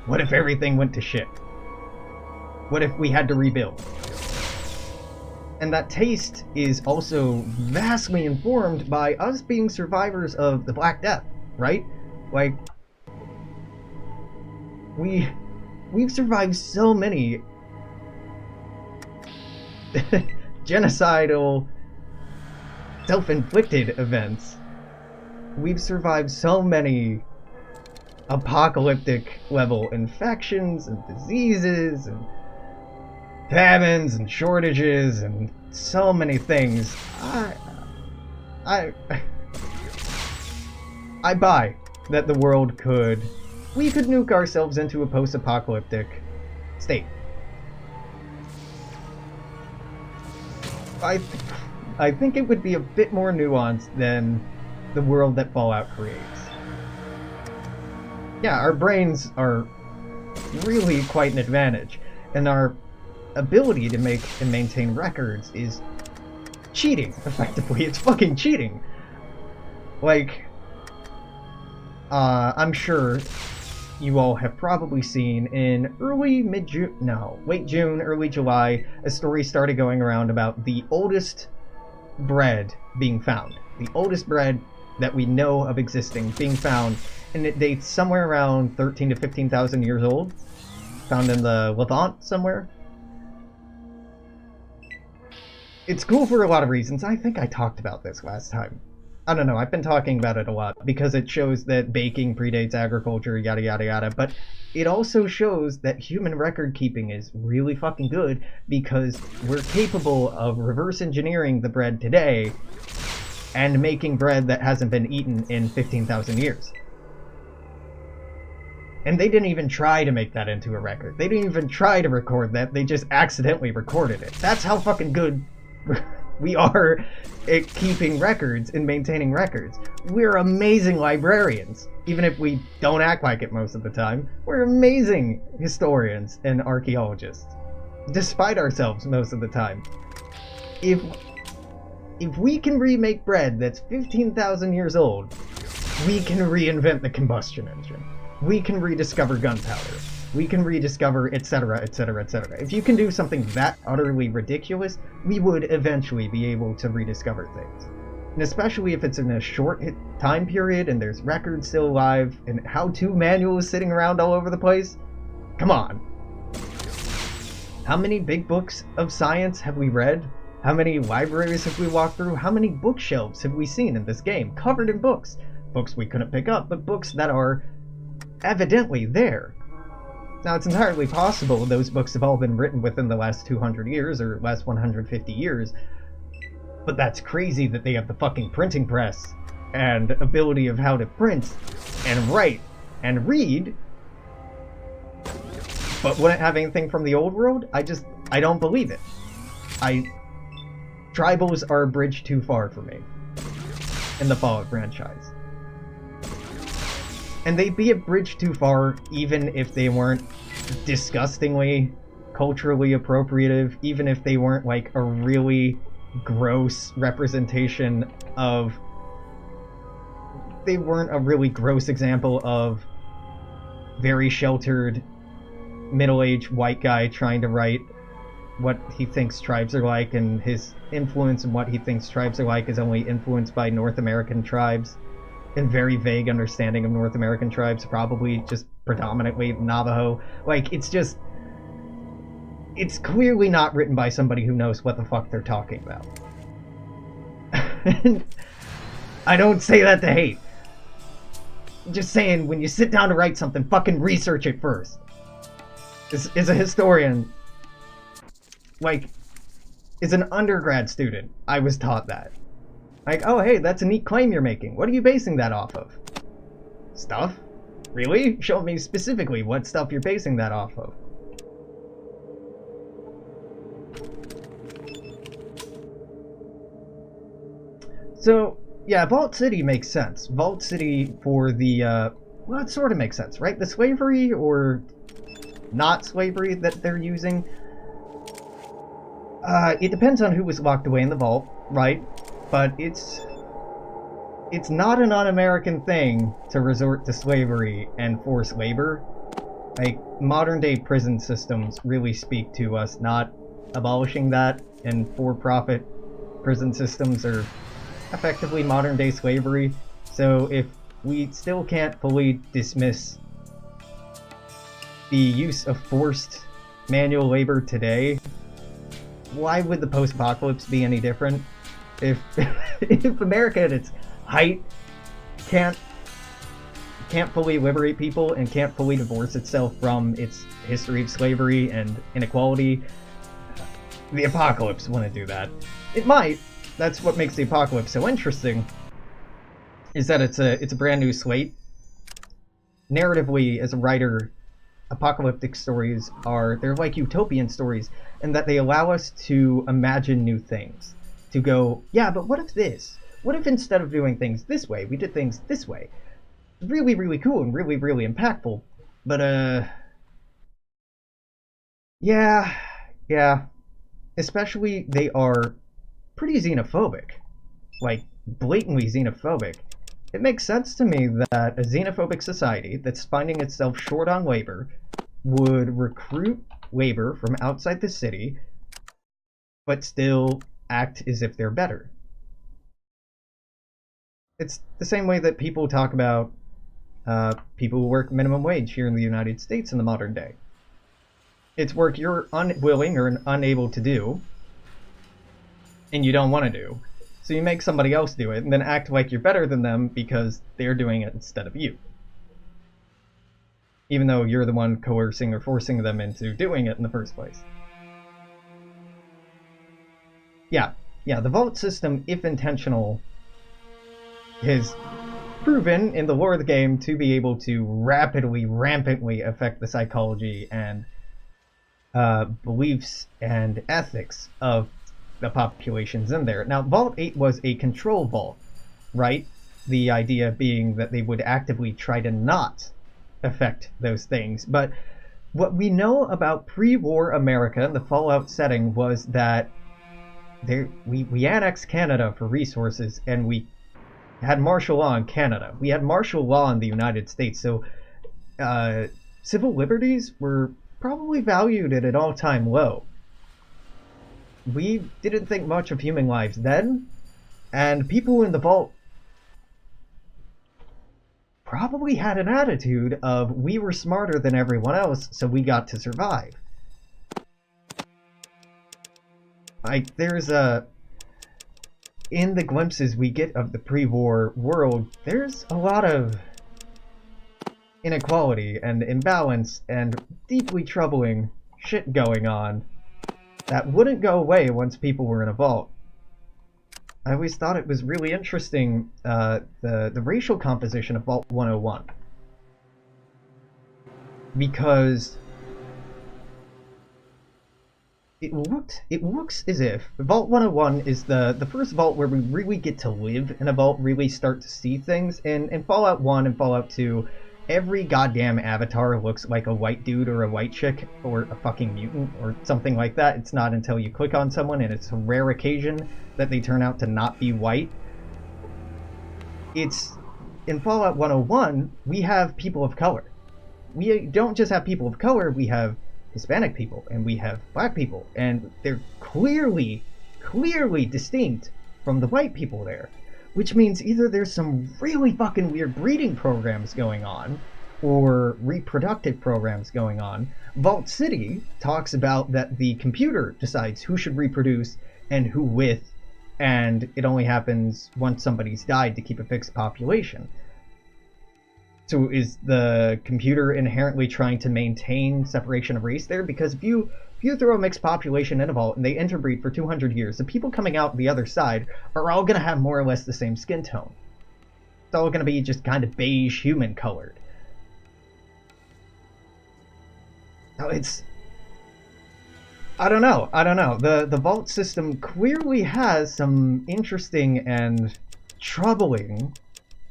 what if everything went to shit? What if we had to rebuild? And that taste is also vastly informed by us being survivors of the Black Death, right? Like, we've survived so many genocidal, self-inflicted events. We've survived so many apocalyptic level infections and diseases and famines and shortages and so many things. I buy that the world we could nuke ourselves into a post-apocalyptic state. I think it would be a bit more nuanced than the world that Fallout creates. Yeah, our brains are really quite an advantage, and our ability to make and maintain records is cheating, effectively. It's fucking cheating. Like, I'm sure you all have probably seen in late June, early July, a story started going around about the oldest bread being found. The oldest bread that we know of existing being found, and it dates somewhere around 13 to 15,000 years old. Found in the Levant somewhere. It's cool for a lot of reasons. I think I talked about this last time. I don't know, I've been talking about it a lot because it shows that baking predates agriculture, yada yada yada, but it also shows that human record keeping is really fucking good because we're capable of reverse engineering the bread today and making bread that hasn't been eaten in 15,000 years. And they didn't even try to make that into a record. They didn't even try to record that, they just accidentally recorded it. That's how fucking good we are at keeping records and maintaining records. We're amazing librarians, even if we don't act like it most of the time. We're amazing historians and archaeologists, despite ourselves most of the time. If we can remake bread that's 15,000 years old, we can reinvent the combustion engine. We can rediscover gunpowder. We can rediscover, etc., etc., etc. If you can do something that utterly ridiculous, we would eventually be able to rediscover things. And especially if it's in a short time period and there's records still alive and how-to manuals sitting around all over the place. Come on. How many big books of science have we read? How many libraries have we walked through? How many bookshelves have we seen in this game covered in books? Books we couldn't pick up, but books that are evidently there. Now, it's entirely possible those books have all been written within the last 200 years or last 150 years, but that's crazy that they have the fucking printing press and ability of how to print and write and read, but wouldn't have anything from the old world. I don't believe it. Tribals are a bridge too far for me in the Fallout franchise. And they'd be a bridge too far even if they weren't disgustingly culturally appropriative, even if they weren't like a really gross representation of... They weren't a really gross example of very sheltered, middle-aged white guy trying to write what he thinks tribes are like, and his influence in what he thinks tribes are like is only influenced by North American tribes. And very vague understanding of North American tribes, probably just predominantly Navajo. Like, it's clearly not written by somebody who knows what the fuck they're talking about. And I don't say that to hate. I'm just saying, when you sit down to write something, fucking research it first. As a historian, like, as an undergrad student, I was taught that. Like, oh hey, that's a neat claim you're making. What are you basing that off of? Stuff? Really? Show me specifically what stuff you're basing that off of. So, Yeah, Vault City makes sense. Vault City for the, well, it sort of makes sense, right? The slavery or not slavery that they're using, it depends on who was locked away in the vault, right? But it's not an un-American thing to resort to slavery and forced labor. Like, modern-day prison systems really speak to us not abolishing that, and for-profit prison systems are effectively modern-day slavery. So if we still can't fully dismiss the use of forced manual labor today, why would the post-apocalypse be any different? If if America at its height can't fully liberate people and can't fully divorce itself from its history of slavery and inequality, the apocalypse wouldn't do that. It might. That's what makes the apocalypse so interesting, is that it's a brand new slate. Narratively, as a writer, apocalyptic stories they're like utopian stories in that they allow us to imagine new things. To go, yeah, but what if this? What if instead of doing things this way, we did things this way? Really, really cool and really, really impactful. But, yeah. Especially, they are pretty xenophobic. Like, blatantly xenophobic. It makes sense to me that a xenophobic society that's finding itself short on labor would recruit labor from outside the city, but still act as if they're better. It's the same way that people talk about people who work minimum wage here in the United States in the modern day. It's work you're unwilling or unable to do, and you don't want to do. So you make somebody else do it, and then act like you're better than them because they're doing it instead of you. Even though you're the one coercing or forcing them into doing it in the first place. Yeah, the vault system, if intentional, has proven in the lore of the game to be able to rampantly affect the psychology and beliefs and ethics of the populations in there. Now, Vault 8 was a control vault, right? The idea being that they would actively try to not affect those things. But what we know about pre-war America in the Fallout setting was that we annexed Canada for resources, and we had martial law in Canada. We had martial law in the United States, so civil liberties were probably valued at an all-time low. We didn't think much of human lives then, and people in the vault probably had an attitude of, we were smarter than everyone else, so we got to survive. Like, in the glimpses we get of the pre-war world, there's a lot of inequality and imbalance and deeply troubling shit going on that wouldn't go away once people were in a vault. I always thought it was really interesting, the racial composition of Vault 101. Because it looks as if Vault 101 is the first vault where we really get to live in a vault, really start to see things. In Fallout 1 and Fallout 2, every goddamn avatar looks like a white dude or a white chick or a fucking mutant or something like that. It's not until you click on someone, and it's a rare occasion that they turn out to not be white. In Fallout 101, we have people of color. We don't just have people of color, we have Hispanic people, and we have black people, and they're clearly distinct from the white people there. Which means either there's some really fucking weird breeding programs going on, or reproductive programs going on. Vault City talks about that the computer decides who should reproduce and who with, and it only happens once somebody's died to keep a fixed population. So is the computer inherently trying to maintain separation of race there? Because if you throw a mixed population in a vault and they interbreed for 200 years, the people coming out the other side are all going to have more or less the same skin tone. It's all going to be just kind of beige human colored. Now I don't know. The vault system clearly has some interesting and troubling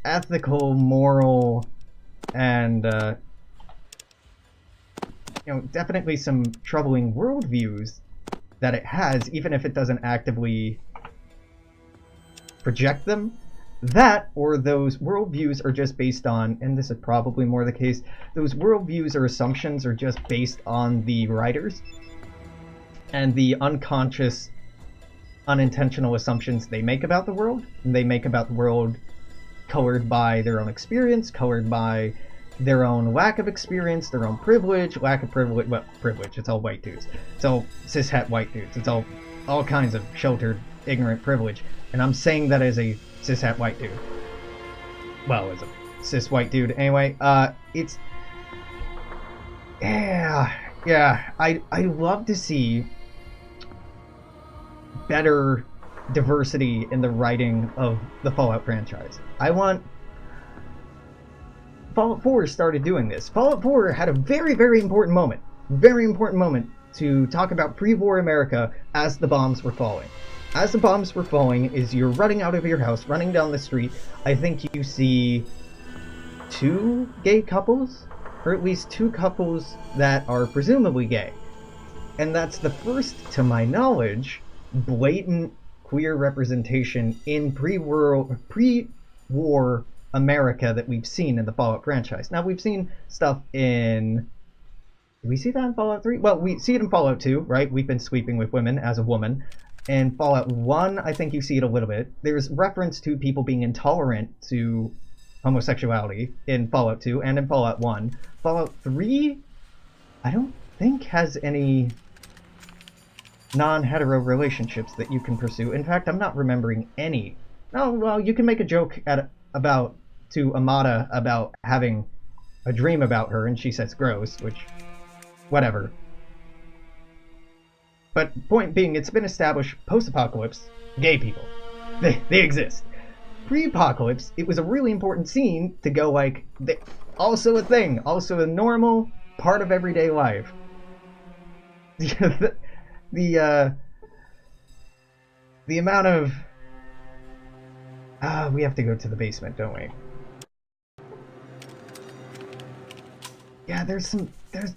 ethical, moral, and definitely some troubling worldviews that it has, even if it doesn't actively project them. That, or those worldviews are just based on, and this is probably more the case, those worldviews or assumptions are just based on the writers and the unconscious, unintentional assumptions they make about the world. And they make about the world colored by their own experience, colored by their own lack of experience, their own privilege, lack of privilege. Well, privilege, it's all white dudes. It's all cishet white dudes. It's all kinds of sheltered, ignorant privilege. And I'm saying that as a cishet white dude. Well, as a cis white dude. Anyway, it's... Yeah, I love to see better diversity in the writing of the Fallout franchise. I want... Fallout 4 started doing this. Fallout 4 had a very, very important moment. Very important moment to talk about pre-war America as the bombs were falling. As the bombs were falling, is you're running out of your house, running down the street. I think you see 2 gay couples, or at least 2 couples that are presumably gay. And that's the first, to my knowledge, blatant queer representation in pre-war America that we've seen in the Fallout franchise. Now, we've seen stuff in... Did we see that in Fallout 3? Well, we see it in Fallout 2, right? We've been sleeping with women as a woman. In Fallout 1, I think you see it a little bit. There's reference to people being intolerant to homosexuality in Fallout 2 and in Fallout 1. Fallout 3, I don't think has any non-hetero relationships that you can pursue. In fact, I'm not remembering any. Oh, well, you can make a joke to Amada about having a dream about her, and she says gross, which, whatever. But point being, it's been established post-apocalypse, gay people. They exist. Pre-apocalypse, it was a really important scene to go like, also a thing, also a normal part of everyday life. The amount of... we have to go to the basement, don't we? Yeah, there's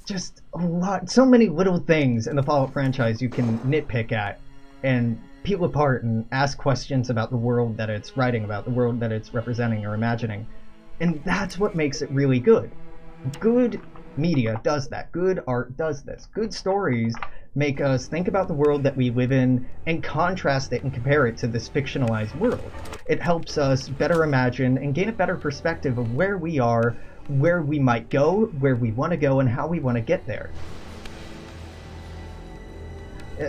just a lot, so many little things in the Fallout franchise you can nitpick at and peel apart and ask questions about the world that it's writing about, the world that it's representing or imagining. And that's what makes it really good. Good media does that. Good art does this. Good stories make us think about the world that we live in and contrast it and compare it to this fictionalized world. It helps us better imagine and gain a better perspective of where we are, where we might go, where we want to go, and how we want to get there.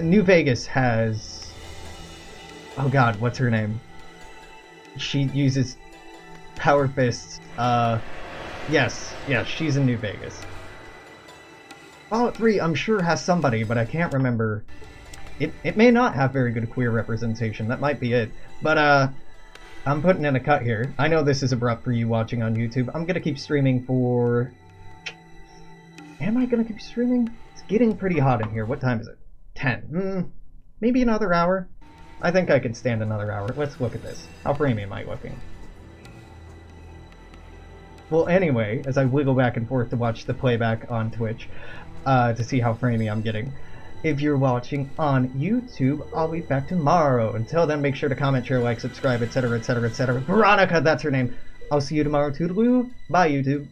New Vegas has... Oh god, what's her name? She uses power fists. Yes, she's in New Vegas. Fallout 3, I'm sure, has somebody, but I can't remember. It may not have very good queer representation, that might be it. But, I'm putting in a cut here. I know this is abrupt for you watching on YouTube. I'm gonna keep streaming for... Am I gonna keep streaming? It's getting pretty hot in here. What time is it? 10. Maybe another hour? I think I can stand another hour. Let's look at this. How framey am I looking? Well, anyway, as I wiggle back and forth to watch the playback on Twitch, to see how framey I'm getting. If you're watching on YouTube, I'll be back tomorrow. Until then, make sure to comment, share, like, subscribe, etc., etc., etc. Veronica, that's her name. I'll see you tomorrow. Toodaloo. Bye, YouTube.